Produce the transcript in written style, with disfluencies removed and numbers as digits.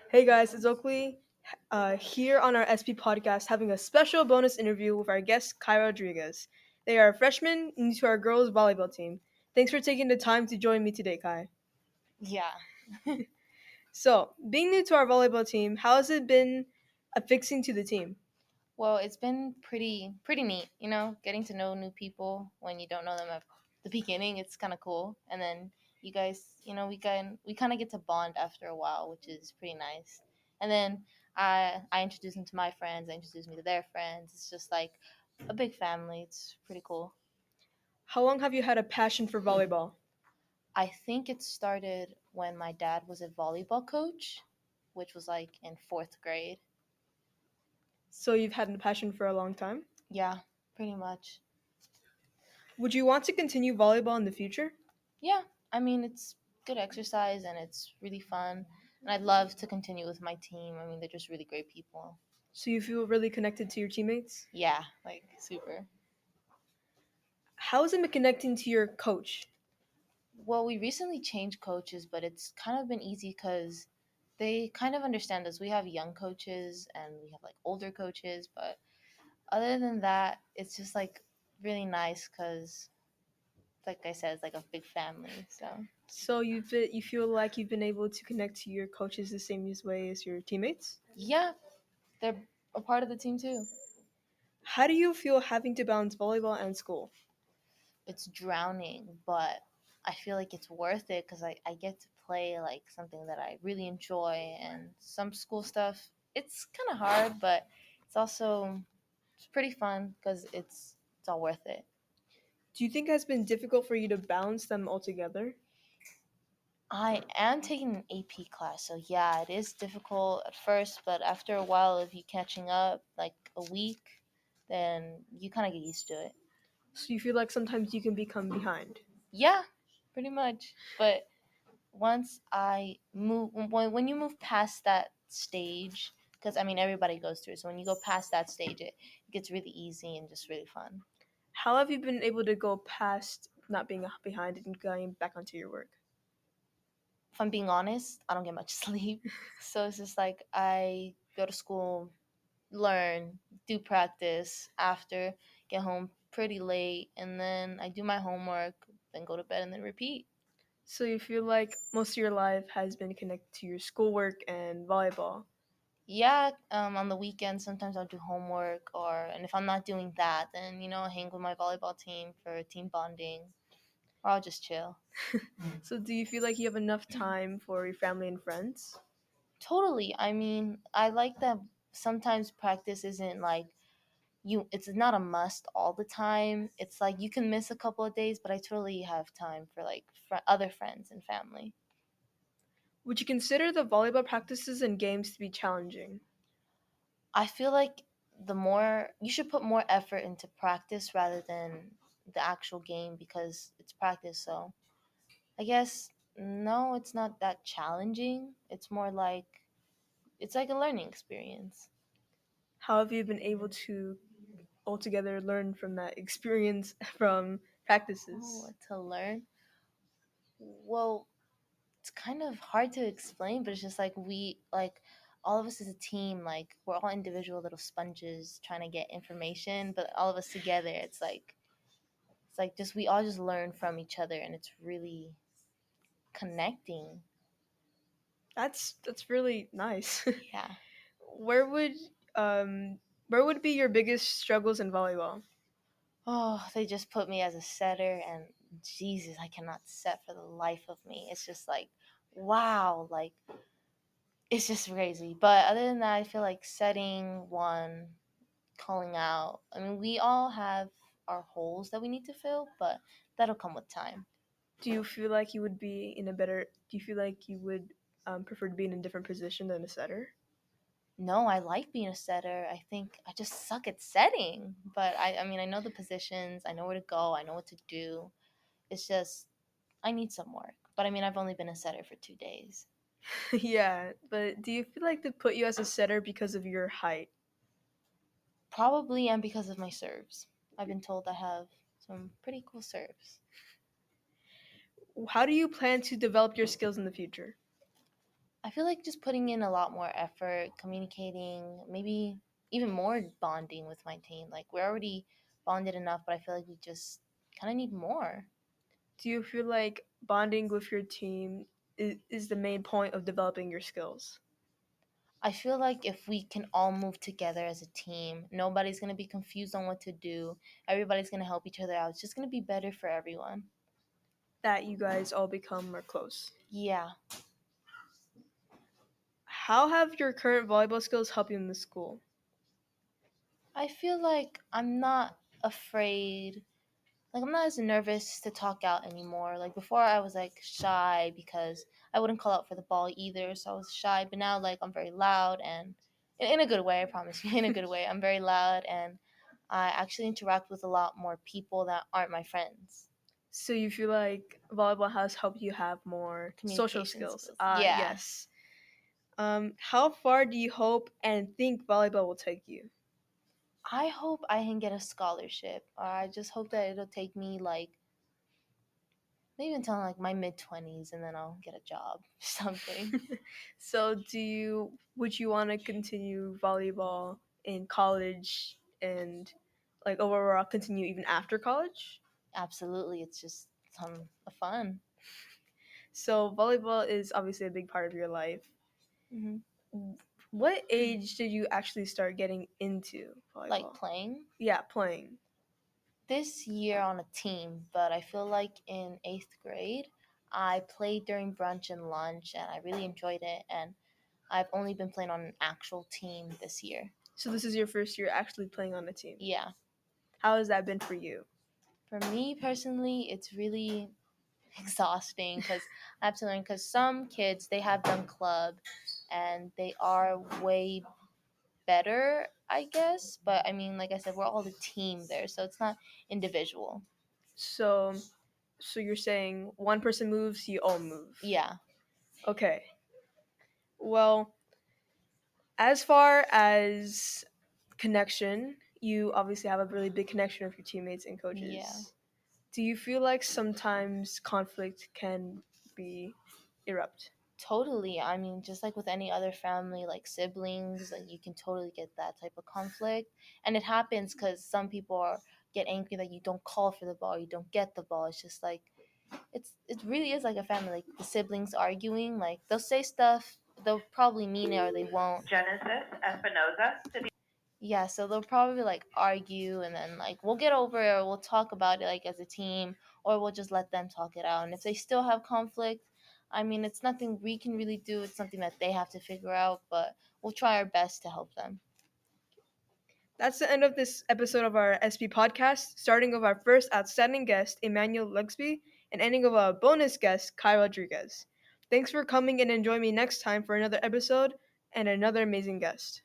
Hey guys, it's Oakley here on our SP podcast having a special bonus interview with our guest, Kai Rodriguez. They are freshmen new to our girls volleyball team. Thanks for taking the time to join me today, Kai. Yeah. So, being new to our volleyball team, how has it been affixing to the team? Well, it's been pretty neat, getting to know new people when you don't know them at the beginning. It's kind of cool. And then you guys, we kind of get to bond after a while, which is pretty nice. And then I introduce them to my friends, I introduce me to their friends. It's just like a big family. It's pretty cool. How long have you had a passion for volleyball? I think it started when my dad was a volleyball coach, which was like in 4th grade. So, you've had a passion for a long time? Yeah, pretty much. Would you want to continue volleyball in the future? Yeah, I mean, it's good exercise and it's really fun. And I'd love to continue with my team. I mean, they're just really great people. So, you feel really connected to your teammates? Yeah, like super. How has it been connecting to your coach? Well, we recently changed coaches, but it's kind of been easy because they kind of understand us. We have young coaches and we have like older coaches, but other than that, it's just like really nice because, like I said, it's like a big family. So, So you feel like you've been able to connect to your coaches the same way as your teammates? yeah, they're a part of the team too. How do you feel having to balance volleyball and school? It's drowning, but I feel like it's worth it because I get to play like something that I really enjoy. And some school stuff, it's kind of hard, but it's pretty fun because it's all worth it. Do you think it has been difficult for you to balance them all together? I am taking an AP class, so yeah, it is difficult at first, but after a while of you catching up, like a week, then you kind of get used to it. So you feel like sometimes you can become behind. Yeah, pretty much. But once I move, when you move past that stage, because I mean everybody goes through it, so when you go past that stage, it gets really easy and just really fun. How have you been able to go past not being behind and going back onto your work? If I'm being honest, I don't get much sleep, so it's just like I go to school, learn, do practice, after get home pretty late, and then I do my homework, then go to bed, and then repeat. So you feel like most of your life has been connected to your schoolwork and volleyball. Yeah, on the weekends sometimes I'll do homework, and if I'm not doing that, then I'll hang with my volleyball team for team bonding, or I'll just chill. So do you feel like you have enough time for your family and friends? Totally. I mean, I like that sometimes practice isn't like it's not a must all the time. It's like you can miss a couple of days, but I totally have time for like other friends and family. Would you consider the volleyball practices and games to be challenging? I feel like the more you should put more effort into practice rather than the actual game because it's practice. So I guess no, it's not that challenging. It's like a learning experience. How have you been able to altogether learn from that experience from Oh, practices? to learn. Well, it's kind of hard to explain, but it's just like we like all of us as a team, like we're all individual little sponges trying to get information, but all of us together, it's like just we all just learn from each other, and it's really connecting. That's really nice. Yeah. where would where would be your biggest struggles in volleyball? Oh, they just put me as a setter, and Jesus, I cannot set for the life of me. It's just like, wow, like it's just crazy. But other than that, I feel like setting one, calling out. I mean, we all have our holes that we need to fill, but that'll come with time. Do you feel like you would be in a better? Do you feel like you would prefer to be in a different position than a setter? No, I like being a setter. I think I just suck at setting, but I mean, I know the positions, I know where to go, I know what to do. It's just I need some work. But I mean, I've only been a setter for 2 days. Yeah, but do you feel like they put you as a setter because of your height? Probably and because of my serves. I've been told I have some pretty cool serves. How do you plan to develop your skills in the future? I feel like just putting in a lot more effort, communicating, maybe even more bonding with my team. Like we're already bonded enough, but I feel like we just kind of need more. Do you feel like bonding with your team is the main point of developing your skills? I feel like if we can all move together as a team, nobody's going to be confused on what to do. Everybody's going to help each other out. It's just going to be better for everyone. That you guys all become more close. Yeah. How have your current volleyball skills helped you in the school? I feel like I'm not afraid. Like I'm not as nervous to talk out anymore. Like before I was like shy because I wouldn't call out for the ball either, so I was shy, but now like I'm very loud and in a good way, I promise you, in a good way. I'm very loud and I actually interact with a lot more people that aren't my friends. So you feel like volleyball has helped you have more social Communication skills? skills. Yeah. Yes. How far do you hope and think volleyball will take you? I hope I can get a scholarship. Or I just hope that it'll take me like maybe until like my mid 20s and then I'll get a job or something. So would you want to continue volleyball in college and like overall continue even after college? Absolutely. It's just ton of fun. So volleyball is obviously a big part of your life. Hmm. What age did you actually start getting into Like volleyball? playing Yeah, playing. this year on a team, but I feel like in eighth grade, I played during brunch and lunch and I really enjoyed it. And I've only been playing on an actual team this year. So this is your first year actually playing on a team. Yeah. How has that been for you? For me personally, it's really exhausting because I have to learn because some kids they have done club and they are way better, I guess. But I mean, like I said, we're all the team there, so it's not individual. So so you're saying one person moves, you all move. Yeah, Okay. Well, as far as connection, you obviously have a really big connection with your teammates and yeah, coaches. Do you feel like sometimes conflict can be erupt? totally. I mean, just like with any other family, like siblings, like you can totally get that type of conflict, and it happens because some people get angry that you don't call for the ball, you don't get the ball. It's just like it really is like a family. Like the siblings arguing, like they'll say stuff, they'll probably mean it or they won't. Genesis Espinoza to be Yeah, so they'll probably like argue and then like we'll get over it or we'll talk about it like as a team or we'll just let them talk it out. And if they still have conflict, I mean, it's nothing we can really do. It's something that they have to figure out, but we'll try our best to help them. That's the end of this episode of our SB podcast, starting with our first outstanding guest, Emmanuel Luxby, and ending with a bonus guest, Kai Rodriguez. Thanks for coming and join me next time for another episode and another amazing guest.